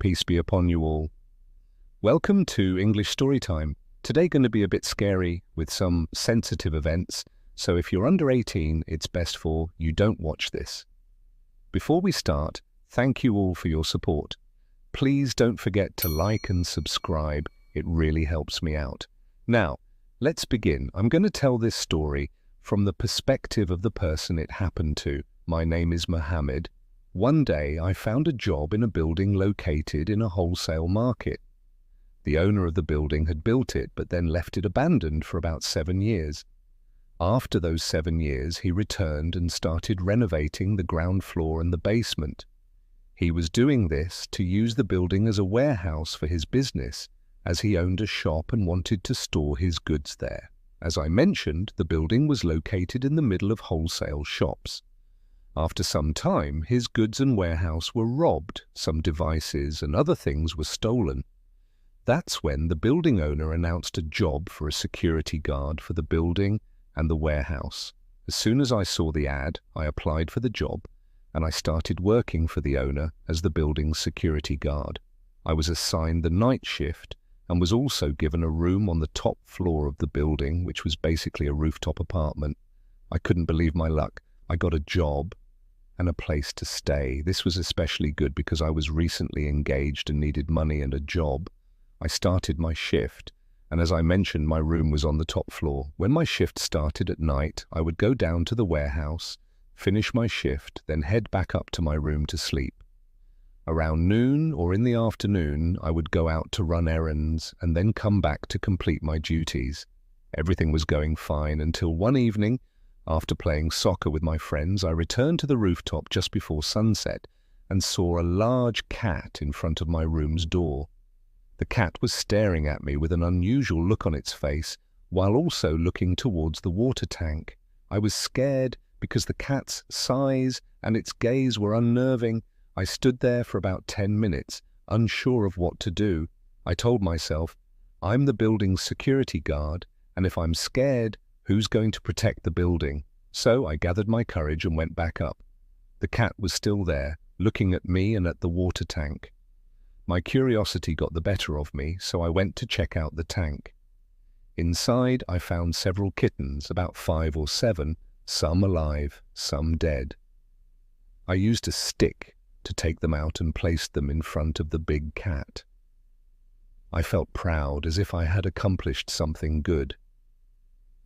Peace be upon you all. Welcome to English Storytime. Today going to be a bit scary with some sensitive events, so if you're under 18, it's best for you don't watch this. Before we start, thank you all for your support. Please don't forget to like and subscribe. It really helps me out. Now, let's begin. I'm going to tell this story from the perspective of the person it happened to. My name is Mohammed. One day, I found a job in a building located in a wholesale market. The owner of the building had built it, but then left it abandoned for about 7 years. After those 7 years, he returned and started renovating the ground floor and the basement. He was doing this to use the building as a warehouse for his business, as he owned a shop and wanted to store his goods there. As I mentioned, the building was located in the middle of wholesale shops. After some time, his goods and warehouse were robbed, some devices and other things were stolen. That's when the building owner announced a job for a security guard for the building and the warehouse. As soon as I saw the ad, I applied for the job and I started working for the owner as the building's security guard. I was assigned the night shift and was also given a room on the top floor of the building, which was basically a rooftop apartment. I couldn't believe my luck. I got a job and a place to stay. This was especially good because I was recently engaged and needed money and a job. I started my shift, and as I mentioned, my room was on the top floor. When my shift started at night, I would go down to the warehouse, finish my shift, then head back up to my room to sleep. Around noon or in the afternoon, I would go out to run errands and then come back to complete my duties. Everything was going fine until one evening, after playing soccer with my friends, I returned to the rooftop just before sunset and saw a large cat in front of my room's door. The cat was staring at me with an unusual look on its face, while also looking towards the water tank. I was scared because the cat's size and its gaze were unnerving. I stood there for about 10 minutes, unsure of what to do. I told myself, I'm the building's security guard, and if I'm scared, who's going to protect the building? So I gathered my courage and went back up. The cat was still there, looking at me and at the water tank. My curiosity got the better of me, so I went to check out the tank. Inside, I found several kittens, about 5 or 7, some alive, some dead. I used a stick to take them out and placed them in front of the big cat. I felt proud, as if I had accomplished something good.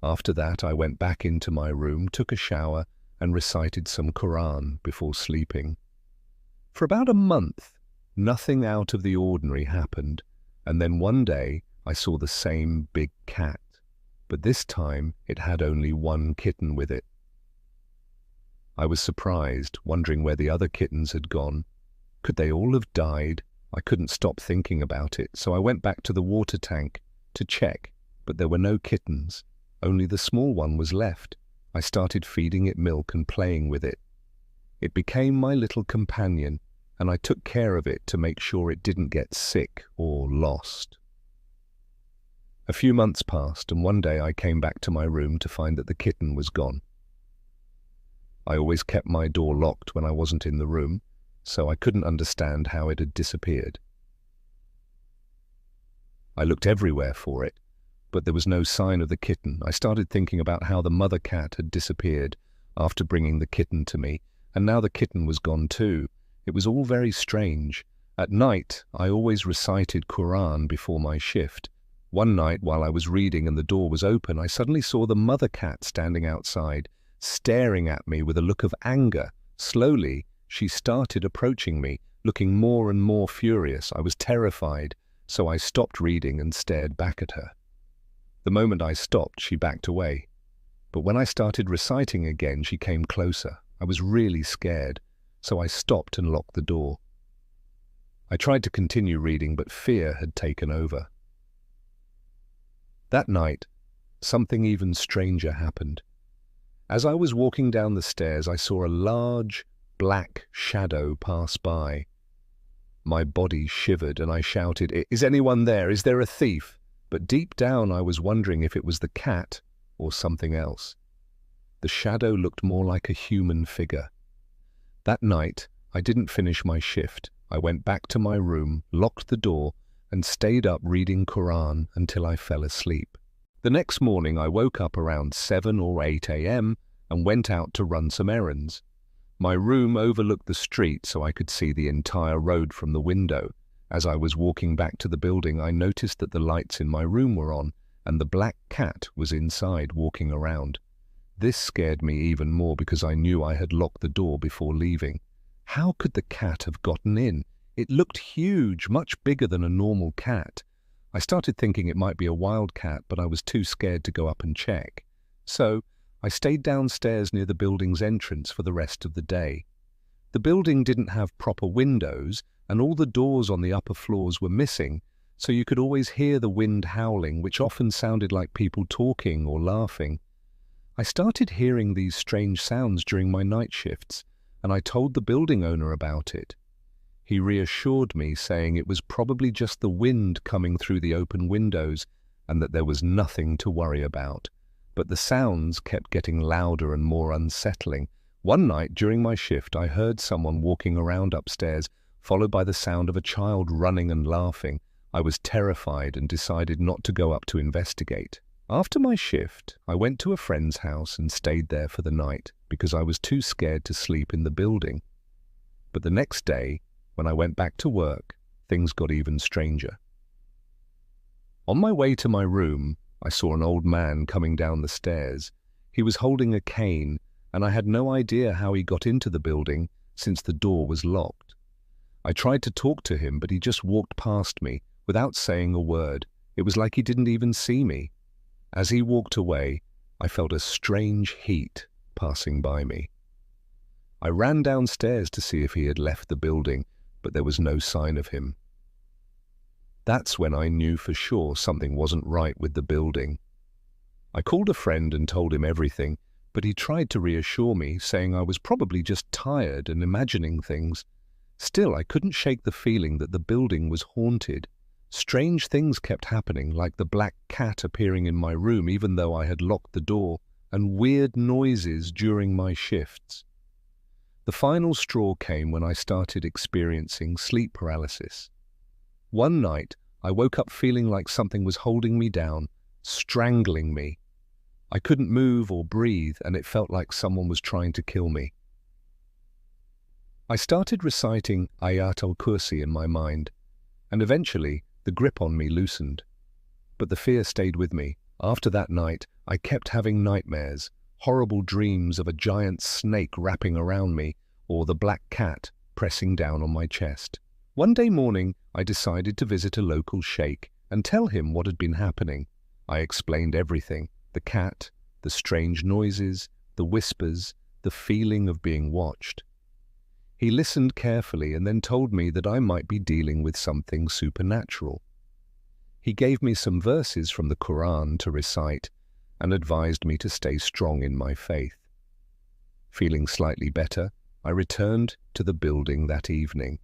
After that, I went back into my room, took a shower, and recited some Quran before sleeping. For about a month, nothing out of the ordinary happened, and then one day I saw the same big cat, but this time it had only one kitten with it. I was surprised, wondering where the other kittens had gone. Could they all have died? I couldn't stop thinking about it, so I went back to the water tank to check, but there were no kittens. Only the small one was left. I started feeding it milk and playing with it. It became my little companion, and I took care of it to make sure it didn't get sick or lost. A few months passed, and one day I came back to my room to find that the kitten was gone. I always kept my door locked when I wasn't in the room, so I couldn't understand how it had disappeared. I looked everywhere for it, but there was no sign of the kitten. I started thinking about how the mother cat had disappeared after bringing the kitten to me, and now the kitten was gone too. It was all very strange. At night, I always recited Quran before my shift. One night, while I was reading and the door was open, I suddenly saw the mother cat standing outside, staring at me with a look of anger. Slowly, she started approaching me, looking more and more furious. I was terrified, so I stopped reading and stared back at her. The moment I stopped, she backed away. But when I started reciting again, she came closer. I was really scared, so I stopped and locked the door. I tried to continue reading, but fear had taken over. That night, something even stranger happened. As I was walking down the stairs, I saw a large, black shadow pass by. My body shivered and I shouted, "Is anyone there? Is there a thief?" But deep down I was wondering if it was the cat or something else. The shadow looked more like a human figure. That night, I didn't finish my shift. I went back to my room, locked the door, and stayed up reading Quran until I fell asleep. The next morning I woke up around 7 or 8 a.m. and went out to run some errands. My room overlooked the street so I could see the entire road from the window. As I was walking back to the building, I noticed that the lights in my room were on and the black cat was inside walking around. This scared me even more because I knew I had locked the door before leaving. How could the cat have gotten in? It looked huge, much bigger than a normal cat. I started thinking it might be a wild cat, but I was too scared to go up and check. So I stayed downstairs near the building's entrance for the rest of the day. The building didn't have proper windows, and all the doors on the upper floors were missing, so you could always hear the wind howling, which often sounded like people talking or laughing. I started hearing these strange sounds during my night shifts, and I told the building owner about it. He reassured me, saying it was probably just the wind coming through the open windows and that there was nothing to worry about. But the sounds kept getting louder and more unsettling. One night during my shift, I heard someone walking around upstairs, followed by the sound of a child running and laughing. I was terrified and decided not to go up to investigate. After my shift, I went to a friend's house and stayed there for the night because I was too scared to sleep in the building. But the next day, when I went back to work, things got even stranger. On my way to my room, I saw an old man coming down the stairs. He was holding a cane, and I had no idea how he got into the building since the door was locked. I tried to talk to him, but he just walked past me without saying a word. It was like he didn't even see me. As he walked away, I felt a strange heat passing by me. I ran downstairs to see if he had left the building, but there was no sign of him. That's when I knew for sure something wasn't right with the building. I called a friend and told him everything, but he tried to reassure me, saying I was probably just tired and imagining things. Still, I couldn't shake the feeling that the building was haunted. Strange things kept happening, like the black cat appearing in my room even though I had locked the door, and weird noises during my shifts. The final straw came when I started experiencing sleep paralysis. One night, I woke up feeling like something was holding me down, strangling me. I couldn't move or breathe, and it felt like someone was trying to kill me. I started reciting Ayat al-Kursi in my mind, and eventually the grip on me loosened. But the fear stayed with me. After that night, I kept having nightmares, horrible dreams of a giant snake wrapping around me, or the black cat pressing down on my chest. One day morning, I decided to visit a local sheikh and tell him what had been happening. I explained everything: the cat, the strange noises, the whispers, the feeling of being watched. He listened carefully and then told me that I might be dealing with something supernatural. He gave me some verses from the Quran to recite and advised me to stay strong in my faith. Feeling slightly better, I returned to the building that evening.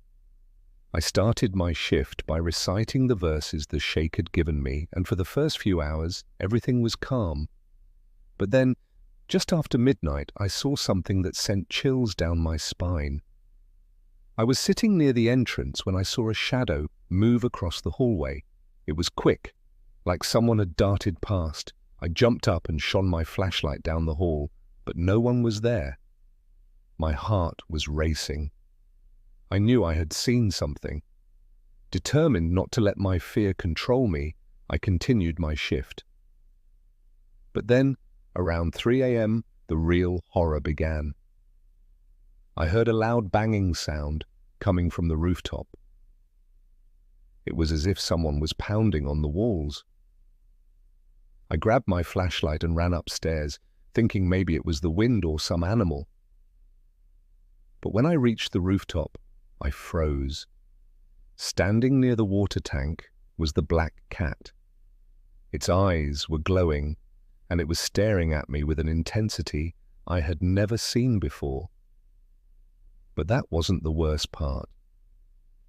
I started my shift by reciting the verses the sheikh had given me, and for the first few hours, everything was calm. But then, just after midnight, I saw something that sent chills down my spine. I was sitting near the entrance when I saw a shadow move across the hallway. It was quick, like someone had darted past. I jumped up and shone my flashlight down the hall, but no one was there. My heart was racing. I knew I had seen something. Determined not to let my fear control me, I continued my shift. But then, around 3 a.m., the real horror began. I heard a loud banging sound coming from the rooftop. It was as if someone was pounding on the walls. I grabbed my flashlight and ran upstairs, thinking maybe it was the wind or some animal. But when I reached the rooftop, I froze. Standing near the water tank was the black cat. Its eyes were glowing, and it was staring at me with an intensity I had never seen before. But that wasn't the worst part.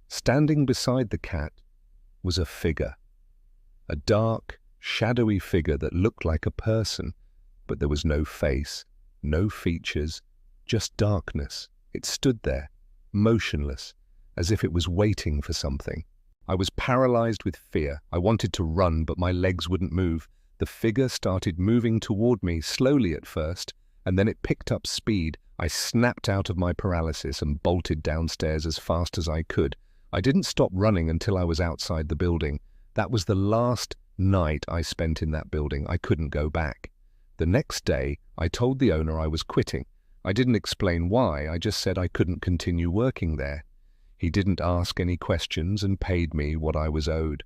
Standing beside the cat was a figure. A dark, shadowy figure that looked like a person, but there was no face, no features, just darkness. It stood there, motionless, as if it was waiting for something. I was paralyzed with fear. I wanted to run, but my legs wouldn't move. The figure started moving toward me, slowly at first, and then it picked up speed. I snapped out of my paralysis and bolted downstairs as fast as I could. I didn't stop running until I was outside the building. That was the last night I spent in that building. I couldn't go back. The next day, I told the owner I was quitting. I didn't explain why, I just said I couldn't continue working there. He didn't ask any questions and paid me what I was owed.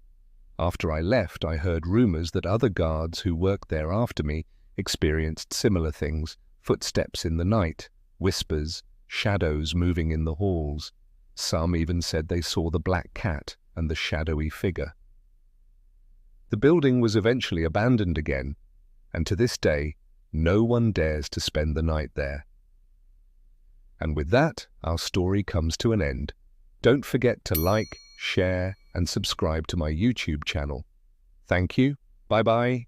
After I left, I heard rumors that other guards who worked there after me experienced similar things: footsteps in the night, whispers, shadows moving in the halls. Some even said they saw the black cat and the shadowy figure. The building was eventually abandoned again, and to this day, no one dares to spend the night there. And with that, our story comes to an end. Don't forget to like, share, and subscribe to my YouTube channel. Thank you. Bye-bye.